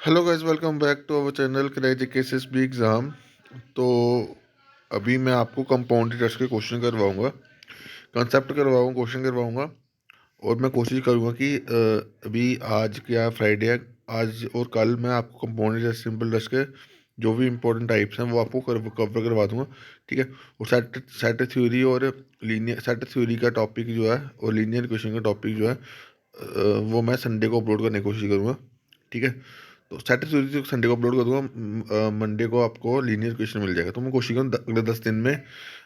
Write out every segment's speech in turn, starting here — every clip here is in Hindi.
Hello guys, welcome back to our channel craze cases B exam. तो अभी मैं आपको कंपाउंड इंटरेस्ट के क्वेश्चन करवाऊंगा, कंसेप्ट करवाऊंगा, क्वेश्चन करवाऊंगा। और मैं कोशिश करूंगा कि अभी आज क्या फ्राइडे है, आज और कल मैं आपको कंपाउंड इंटरेस्ट, सिंपल इंटरेस्ट के जो भी इंपॉर्टेंट टाइप्स हैं वो आपको कवर करवा दूंगा। ठीक है। और सेट सेट थ्योरी और लीनियर सेट थ्योरी का टॉपिक जो है और लीनियर इक्वेशन का टॉपिक जो है वो मैं संडे को अपलोड करने की कोशिश करूँगा। ठीक है। तो सैटरडे तो संडे को अपलोड कर दूंगा, मंडे को आपको लीनियर क्वेश्चन मिल जाएगा। तो मैं कोशिश करूँ अगले 10 दिन में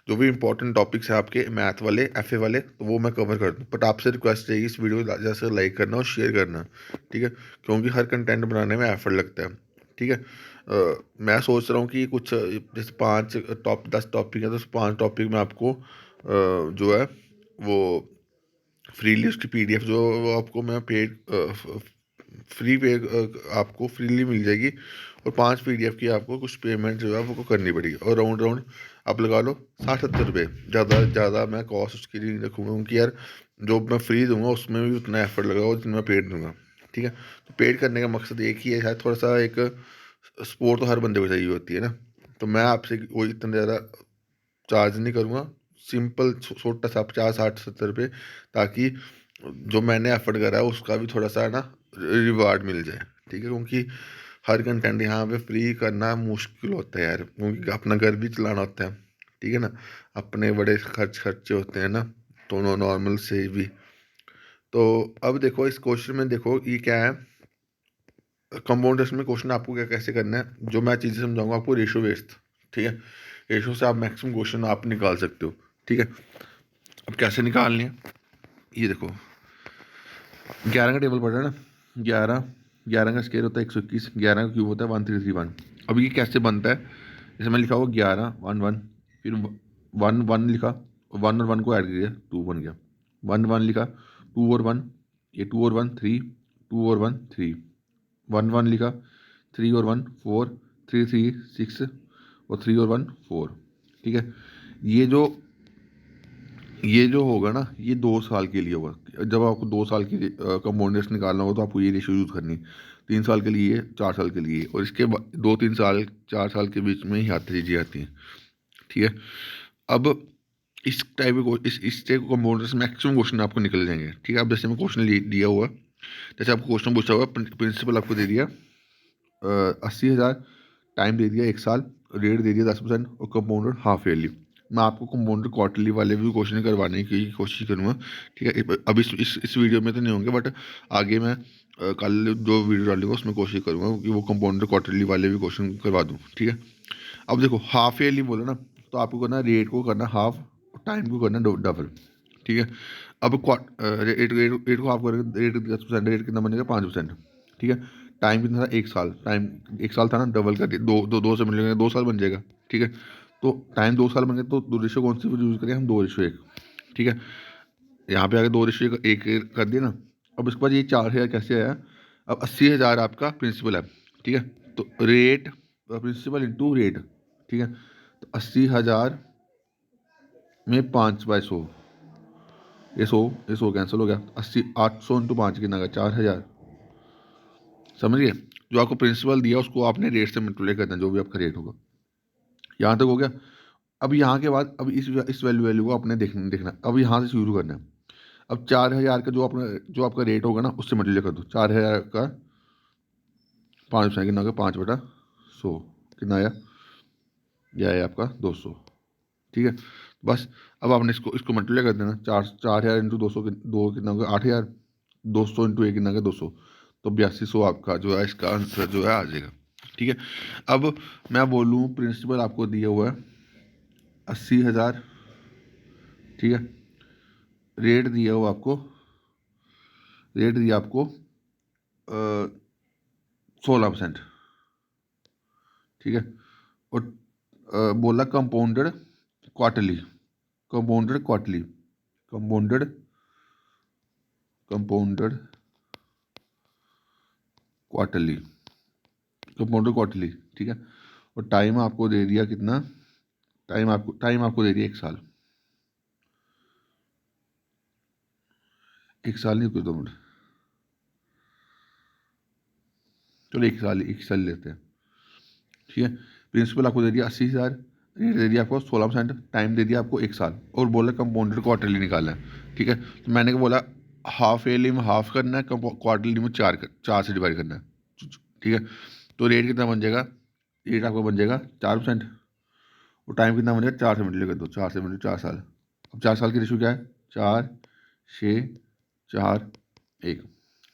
जो भी इंपॉर्टेंट टॉपिक्स हैं आपके मैथ वाले, एफए वाले, तो वो मैं कवर कर दूँ। बट आपसे रिक्वेस्ट रहेगी इस वीडियो को ज़्यादा से लाइक करना और शेयर करना। ठीक है। क्योंकि हर कंटेंट बनाने में एफर्ट लगता है। ठीक है। मैं सोच रहा हूँ कि कुछ जैसे 10 टॉपिक है, तो 5 टॉपिक में आपको जो है वो फ्रीली उसकी पीडीएफ जो वो आपको मैं पेड फ्री पे आपको फ्रीली मिल जाएगी। और 5 पीडीएफ की आपको कुछ पेमेंट जो है वो करनी पड़ेगी। और राउंड राउंड आप लगा लो 60-70 रुपये। ज़्यादा ज़्यादा मैं कॉस्ट उसके लिए नहीं रखूँगा, क्योंकि यार जो मैं फ्री दूंगा उसमें भी उतना एफर्ट लगेगा जितना मैं पेड दूंगा। ठीक है। तो पेड करने का मकसद एक ही है, शायद थोड़ा सा एक सपोर्ट तो हर बंदे को चाहिए होती है ना। तो मैं आपसे वही इतना ज़्यादा चार्ज नहीं करूँगा, सिंपल छोटा सा 50-60-70 रुपये, ताकि जो मैंने एफर्ट करा है उसका भी थोड़ा सा ना रिवार्ड मिल जाए। ठीक है। क्योंकि हर कंटेंट यहाँ पे फ्री करना मुश्किल होता है यार, क्योंकि अपना घर भी चलाना होता है। ठीक है ना। अपने बड़े खर्चे होते हैं ना, तो नॉर्मल से भी। तो अब देखो इस क्वेश्चन में, देखो ये क्या है। कंपाउंड में क्वेश्चन आपको क्या कैसे करना है, जो मैं चीज़ें समझाऊंगा आपको, रेशो बेस्ड। ठीक है। रेशो से आप मैक्सिमम क्वेश्चन आप निकाल सकते हो। ठीक है। अब कैसे निकालनी है ये देखो। 11 का टेबल पढ़ रहा है ना। 11 का स्केयर होता है 121, 11 का क्यूब होता है 1331। अब ये कैसे बनता है, जैसे मैं लिखा हुआ 11 1 1, फिर 1 1 लिखा, 1 और 1 को ऐड किया 2 बन गया। 1 1 लिखा, 2 और 1, ये 2 और 1 3, 2 और 1 3, 1 1 लिखा, 3 और 1 4, 3 3 6, और 3 और 1 4। ठीक है। ये जो ये जो होगा ना, ये 2 साल के लिए होगा। जब आपको 2 साल के लिए कंपाउंड निकालना होगा तो आपको ये रेशियो यूज़ करनी है। 3 साल के लिए, 4 साल के लिए, और इसके बाद 2-3 साल 4 साल के बीच में ही आती चीज़ें आती हैं। ठीक है। अब इस टाइप को इस टाइप कंपाउंडर से मैक्सिमम क्वेश्चन आपको निकल जाएंगे। ठीक है। अब जैसे मैं क्वेश्चन दिया हुआ, जैसे आपको क्वेश्चन पूछा हुआ, प्रिंसिपल आपको दे दिया 80,000, टाइम दे दिया 1 साल, रेट दे दिया 10%, और कंपाउंडर हाफ ईयरली। मैं आपको कंपाउंडर क्वार्टरली वाले भी क्वेश्चन करवाने की कोशिश करूँगा। ठीक है। अब इस वीडियो में तो नहीं होंगे, बट आगे मैं कल जो वीडियो डालूंगा उसमें कोशिश करूँगा कि वो कंपाउंडर क्वार्टरली वाले भी क्वेश्चन करवा दूँ। ठीक है। अब देखो हाफ ईयरली बोलो ना, तो आपको करना रेट को करना हाफ, टाइम को करना डबल। ठीक है। अब रेट रेट रेट को हाफ करेंगे, रेट 10%, रेट कितना बनेगा 5%। ठीक है। टाइम कितना था 1 साल, टाइम 1 साल था ना, डबल कर दिया, दो से मिलेगा 2 साल बन जाएगा। ठीक है। तो टाइम 2 साल बन गया, तो दो रेशो कौन सी यूज़ करें हम, 2:1। ठीक है। यहाँ पे आगे 2:1 कर दिया ना। अब उसके बाद ये 4,000 कैसे आया। अब 80,000 आपका प्रिंसिपल है। ठीक है। तो रेट, प्रिंसिपल इंटू रेट। ठीक है। तो 80,000 में 5/100, ये 100 कैंसिल हो गया। 800 इंटू 5 कितना का 4,000। समझिए। जो आपको प्रिंसिपल दिया उसको आपने रेट से मल्टीप्लाई करना है, जो भी आपका रेट होगा। यहाँ तक हो गया। अब यहाँ के बाद अब इस वैल्यू वैल्यू को आपने देखना देखना, अब यहाँ से शुरू करना है। अब 4,000 का जो आपका रेट होगा ना उससे मल्टीप्लाई कर दो। 4,000 का 5% कितना होगा, 5/100 कितना आया, यह आया आपका 200। ठीक है। बस। अब आपने इसको इसको मल्टीप्लाई कर देना, 4,000 इंटू 200 दो कितना होगा 8,000, 200 इंटू एक कितना होगा 200। तो 8200 आपका जो है इसका आंसर जो है आ जाएगा। ठीक है। अब मैं बोलूँ प्रिंसिपल आपको दिया हुआ है 80,000। ठीक है। रेट दिया हुआ आपको, रेट दिया आपको 16%। ठीक है। और बोला compounded quarterly, compounded quarterly, compounded compounded quarterly, compounded quarterly. ठीक है। और टाइम आपको दे दिया कितना, टाइम आपको दे दिया 1 साल। 1 साल नहीं, कुछ 2 मिनट। चलो एक साल लेते हैं, ठीक है। प्रिंसिपल आपको दे दिया 80,000, रेट दे दिया आपको 16%, टाइम दे दिया आपको 1 साल, और बोला कंपाउंडेड क्वार्टरली निकालना है, ठीक है। तो मैंने क्या बोला, हाफ ईयरली में हाफ करना है, क्वार्टरली में चार से डिवाइड करना है, ठीक है। तो रेट कितना बन जाएगा, रेट आपका बन जाएगा 4%, और टाइम कितना बन जाएगा, 4 से मल्टीप्लाई कर दो, 4 से मल्टीप्लाई 4 साल। अब 4 साल की रेशो क्या है, 4, 6, 4, 1,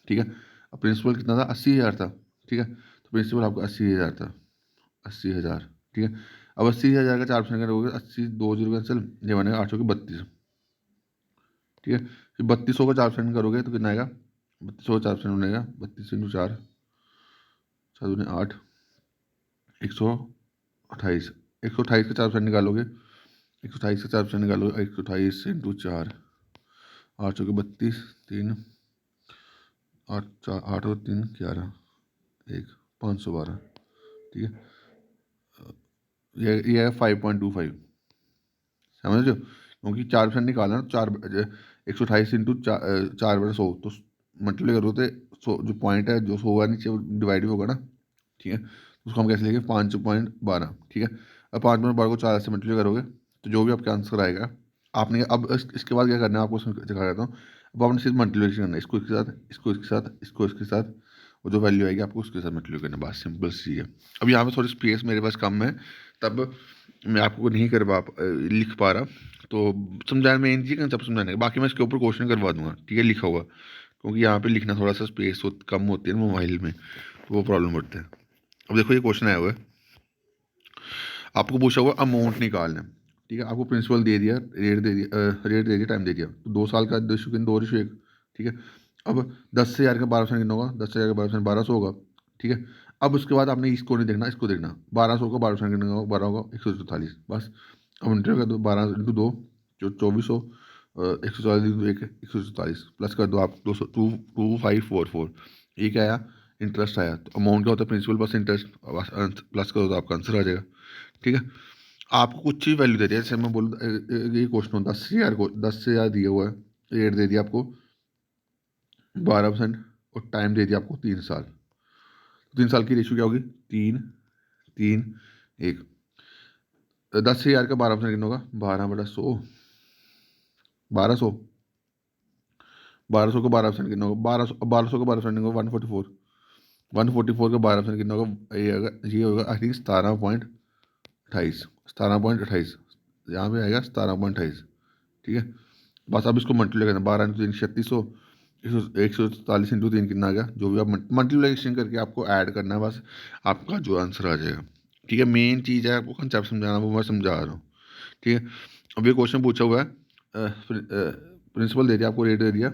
ठीक है। अब प्रिंसिपल कितना था, 80,000 था, ठीक है। तो प्रिंसिपल आपका 80,000 था, 80,000, ठीक है। अब 80,000 का 4% करोगे, 80 दो जीरो कैंसिल, ये बनेगा 800 की 32, ठीक है। फिर 3200 का 4% करोगे तो कितना आएगा, 3200 का 4% बनेगा 32 × 4, 7 × 8, 128, 128 का 4% निकालोगे, 128 का 4% निकालोगे, 128 × 4, 832, 3, 8 और 3 11, 512, ठीक है। ये है 5.25, समझ रहे हो, क्योंकि 4% निकालना है, 128 × 4 4/100, तो मल्टीप्लाई करो तो 100 जो पॉइंट है, जो 100 होगा नीचे डिवाइड भी होगा ना, ठीक है। उसको हम कैसे लेंगे, 5.12, ठीक है। अब 5.12 को 4 से मल्टीप्लाई करोगे तो जो भी आपका आंसर आएगा, आपने अब इसके बाद क्या करना है आपको दिखा देता हूँ। अब आपने सिर्फ मल्टीप्लिकेशन करना है, इसको इसके साथ, इसको इसके साथ, इसको इसके साथ, और जो वैल्यू आएगी आपको उसके साथ मल्टीप्लाई करना है, बस सिंपल सी है। अब यहाँ पे थोड़ी स्पेस मेरे पास कम है, तब मैं आपको नहीं लिख पा रहा, तो समझाने में चीज़ कंसेप्ट समझाने का, बाकी मैं इसके ऊपर क्वेश्चन करवा दूंगा, ठीक है, लिखा हुआ, क्योंकि यहाँ पे लिखना थोड़ा सा स्पेस कम होती है ना मोबाइल में, तो वो प्रॉब्लम होता है। अब देखो ये क्वेश्चन आया हुआ है, आपको पूछा हुआ अमाउंट निकालना है, ठीक है। आपको प्रिंसिपल दे दिया, रेट दे दिया, टाइम दे दिया, तो 2 साल का 2/2, ठीक है। अब 10,000 का 12% कितना होगा, 10,000 का 12% 1200 होगा, ठीक है। अब उसके बाद आपने इसको नहीं देखना, इसको देखना, 1200 का 12% कितना होगा, 12 होगा 144, बस। अब इंटर कर दो, 12 × 2 जो 2400, 144 × 1 144, प्लस कर दो आप 2544, ये क्या आया, इंटरेस्ट आया। तो अमाउंट क्या होता है, प्रिंसिपल प्लस इंटरेस्ट, प्लस करो तो आपका आंसर आ जाएगा, ठीक है। आपको कुछ चीज़ वैल्यू दे दिया, जैसे मैं बोलूँ ये क्वेश्चन होता है 10,000 को, 10,000 दिया हुआ है, रेट दे दिया आपको 12%, और टाइम दे दिया आपको 3 साल, 3 साल की रेशियो क्या होगी, 3, 3, 1। 10,000 का 12% कितना होगा, 12/100, 1200, 1200 का 12% कितना होगा, 1200 का 12% होगा 144, 144 का 12% कितना होगा, ये होगा आई थिंक 17.28, 17.28, यहाँ पे आएगा 17.28, ठीक है। बस अब इसको मल्टीप्लाई करना, 12 × 3 3600, 144 × 3 कितना आ गया, जो भी आप मल्टीप्लिकेशन करके आपको ऐड करना है, बस आपका जो आंसर आ जाएगा, ठीक है। मेन चीज़ है आपको कंसेप्ट समझाना, वो मैं समझा रहा हूँ, ठीक है। अब ये क्वेश्चन पूछा हुआ है, प्रिंसिपल दे दिया आपको, रेट दे दिया,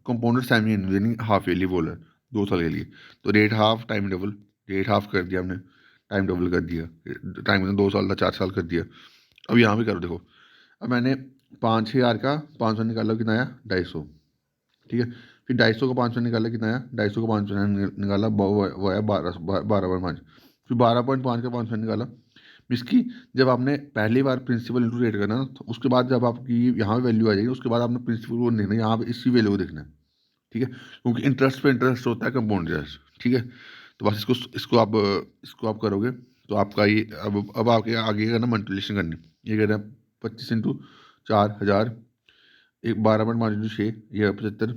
कंपाउंडेड सेमी एनुअल यानी हाफ ईयरली बोला है 2 साल के लिए, तो rate half, time double, rate half कर दिया हमने, टाइम डबल कर दिया, टाइम में 2 साल था 4 साल कर दिया। अब यहाँ भी करो, देखो अब मैंने 5,000 का 500 निकाला, कितना आया 250, ठीक है। फिर 250 का 500 निकाला, कितना आया 250 का 500 निकाला, वो आया 12.5, फिर 12.5 का 500 निकाला। इसकी जब आपने पहली बार प्रिंसिपल इंटू रेट करना ना, तो उसके बाद जब आपकी यहाँ पे वैल्यू आ जाएगी, उसके बाद आपने प्रिंसिपल को नहीं देखना, यहाँ पे इसी वैल्यू को देखना है, ठीक है, क्योंकि इंटरेस्ट पे इंटरेस्ट होता है कंपाउंड इंटरेस्ट, ठीक है। तो बस इसको आप करोगे तो आपका ये, अब आपके आगे करना मल्टीप्लिकेशन करनी, ये कहना है 25 × 4,000, एक 12.5 × 6, ये 75,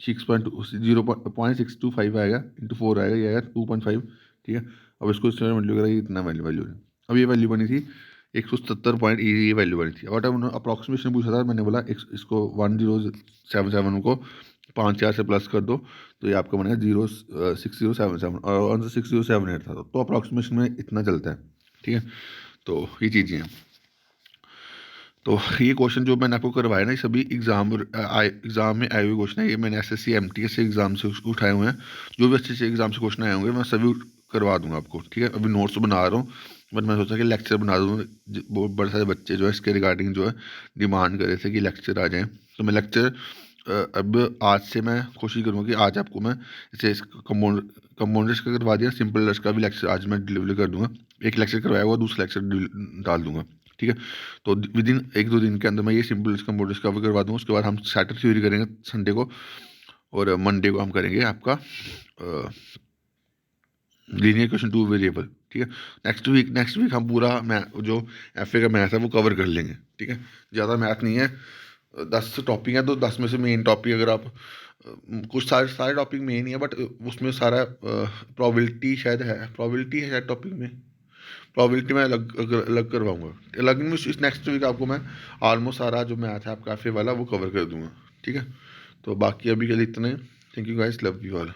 0.625 आएगा, × 4 आएगा, ये आएगा 2.5, ठीक है। अब इसको इससे मल्टीप्लाई करेगा, इतना वैल्यू है। अब ये वैल्यू बनी थी 170 पॉइंट, ये वैल्यू बनी थी। और उन्होंने अप्रॉक्सीमेशन पूछा था, मैंने बोला इसको 1077 को 5 4 से प्लस कर दो, तो ये आपका बनेगा 6077, और आंसर 6078 था, तो अप्रॉक्सीमेशन में इतना चलता है, ठीक है। तो ये चीज़ें हैं। तो ये क्वेश्चन जो मैंने आपको करवाया ना, ये सभी एग्जाम में आए हुए क्वेश्चन है, ये मैंने SSC MTS से एग्जाम से उसको उठाए हुए हैं, जो भी अच्छे अच्छे एग्जाम से क्वेश्चन आए होंगे मैं सभी करवा दूंगा आपको, ठीक है। अभी नोट्स बना रहा हूँ, बट मैं सोचा कि लेक्चर बना दूँ, बहुत बड़े सारे बच्चे जो है इसके रिगार्डिंग जो है डिमांड कर रहे थे कि लेक्चर आ जाएँ, तो मैं लेक्चर अब आज से मैं कोशिश करूँगा कि आज आपको मैं जैसे कंपाउंडर्स का करवा दिया, सिंपल का भी लेक्चर आज मैं डिलीवरी कर दूंगा, एक लेक्चर करवाया हुआ, दूसरा लेक्चर डाल दूंगा, ठीक है। तो विद इन 1-2 दिन के अंदर मैं ये सिंपल कंपाउंडर्स कवर करवा दूंगा, उसके बाद हम सैटरडे थ्योरी करेंगे संडे को, और मंडे को हम करेंगे आपका लीनियर क्वेश्चन टू वेरिएबल, ठीक है। नेक्स्ट वीक हम पूरा जो एफ ए का मैथ है वो कवर कर लेंगे, ठीक है। ज़्यादा मैथ नहीं है, 10 टॉपिक है, तो 10 में से मेन टॉपिक अगर आप कुछ सारे सारे टॉपिक मेन ही है, बट उसमें सारा प्रोबेबिलिटी शायद है, प्रोबेबिलिटी है शायद टॉपिक में, प्रोबेबिलिटी में अलग अलग करवाऊंगा, अलग में इस नेक्स्ट वीक आपको मैं ऑलमोस्ट सारा जो मैथ है आपका एफ ए वाला वो कवर कर दूंगा, ठीक है। तो बाकी अभी के लिए इतना ही। Thank you guys, love you all.